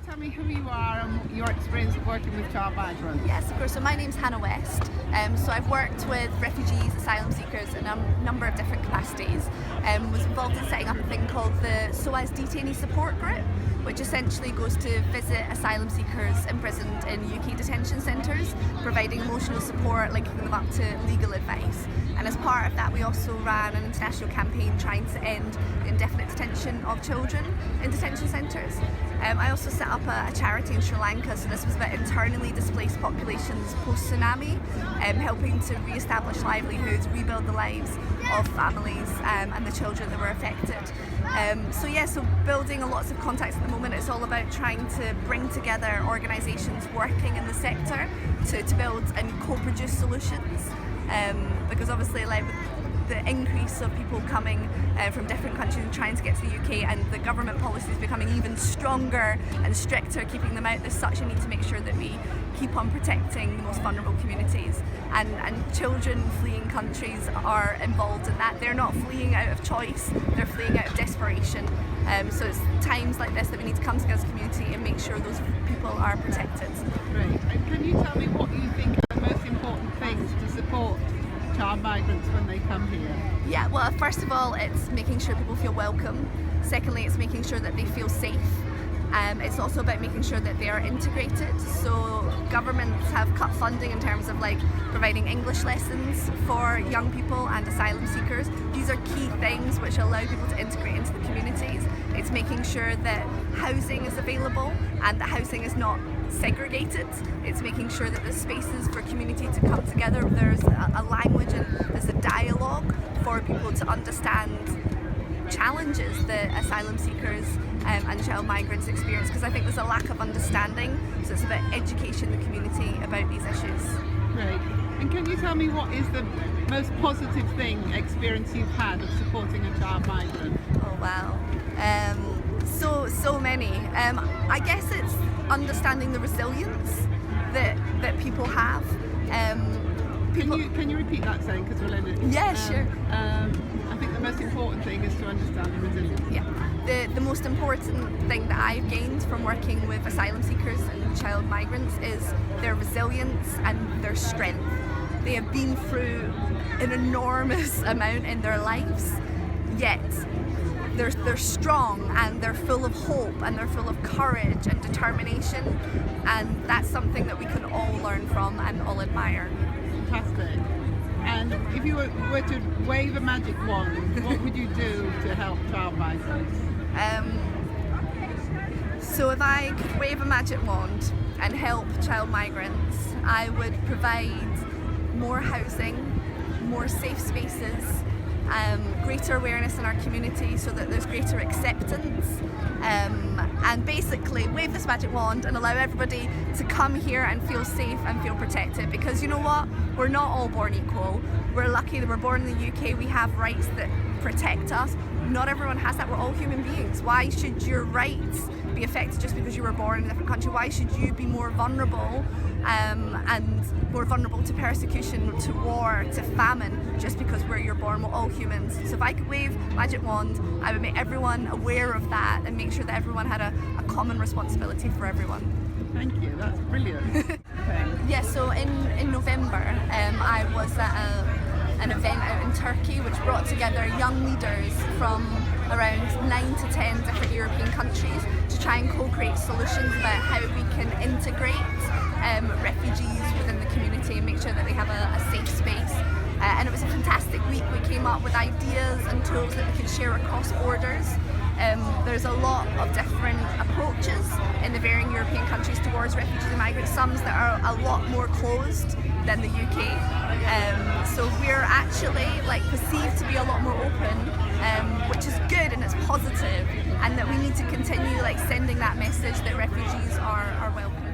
tell me who you are and your experience of working with child migrants? Yes, of course. So my name's Hannah West. So I've worked with refugees, asylum seekers in a number of different capacities. Was involved in setting up a thing called the SOAS Detainee Support Group, which essentially goes to visit asylum seekers imprisoned in UK detention centres, providing emotional support, linking them up to legal advice. And as part of that, we also ran an international campaign trying to end the indefinite detention of children in detention centres. I also set up a charity in Sri Lanka, so this was about internally displaced populations post-tsunami, helping to re-establish livelihoods, rebuild the lives of families and the children that were affected. So building lots of contacts at the moment. It's all about trying to bring together organisations working in the sector to build and co-produce solutions, because obviously with the increase of people coming from different countries and trying to get to the UK, and the government policies becoming even stronger and stricter, keeping them out, there's such a need to make sure that we keep on protecting the most vulnerable communities. And children fleeing countries are involved in that. They're not fleeing out of choice, they're fleeing out of desperation. So it's times like this that we need to come together as a community and make sure those people are protected. Great. And can you tell me what you think are the most important things to support child migrants when they come here? Yeah, well, first of all, it's making sure people feel welcome. Secondly, it's making sure that they feel safe. It's also about making sure that they are integrated. So governments have cut funding in terms of providing English lessons for young people and asylum seekers. These are key things which allow people to integrate into the communities. It's making sure that housing is available and that housing is not segregated. It's making sure that there's spaces for community to come together. There's a language and there's a dialogue for people to understand challenges that asylum seekers and child migrants experience, because I think there's a lack of understanding. So it's about educating the community about these issues. Great. And can you tell me what is the most positive experience you've had of supporting a child migrant? Oh wow. So many. I guess it's understanding the resilience that people have. Can you repeat that saying, because we'll end it? Yeah, sure. I think the most important thing is to understand the resilience. Yeah. The most important thing that I've gained from working with asylum seekers and child migrants is their resilience and their strength. They have been through an enormous amount in their lives, yet they're strong and they're full of hope and they're full of courage and determination, and that's something that we can all learn from and all admire. Fantastic. And if you were to wave a magic wand, what would you do to help child migrants? So if I could wave a magic wand and help child migrants, I would provide more housing, more safe spaces, greater awareness in our community so that there's greater acceptance, and basically wave this magic wand and allow everybody to come here and feel safe and feel protected, because you know what, we're not all born equal. We're lucky that we're born in the UK, we have rights that protect us. Not everyone has that. We're all human beings. Why should your rights be affected just because you were born in a different country? Why should you be more vulnerable and more vulnerable to persecution, to war, to famine, just because where you're born? We're all humans. So if I could wave a magic wand, I would make everyone aware of that and make sure that everyone had a common responsibility for everyone. Thank you, that's brilliant. Yeah, so in November, I was at an event out in Turkey which brought together young leaders from around 9 to 10 different European countries to try and co-create solutions about how we can integrate refugees within the community and make sure that they have a safe space. And it was a fantastic week. We came up with ideas and tools that we could share across borders. There's a lot of different approaches in the varying European countries towards refugees and migrants, some that are a lot more closed than the UK. So we're actually perceived to be a lot more open, which is good and it's positive, and that we need to continue sending that message that refugees are welcome.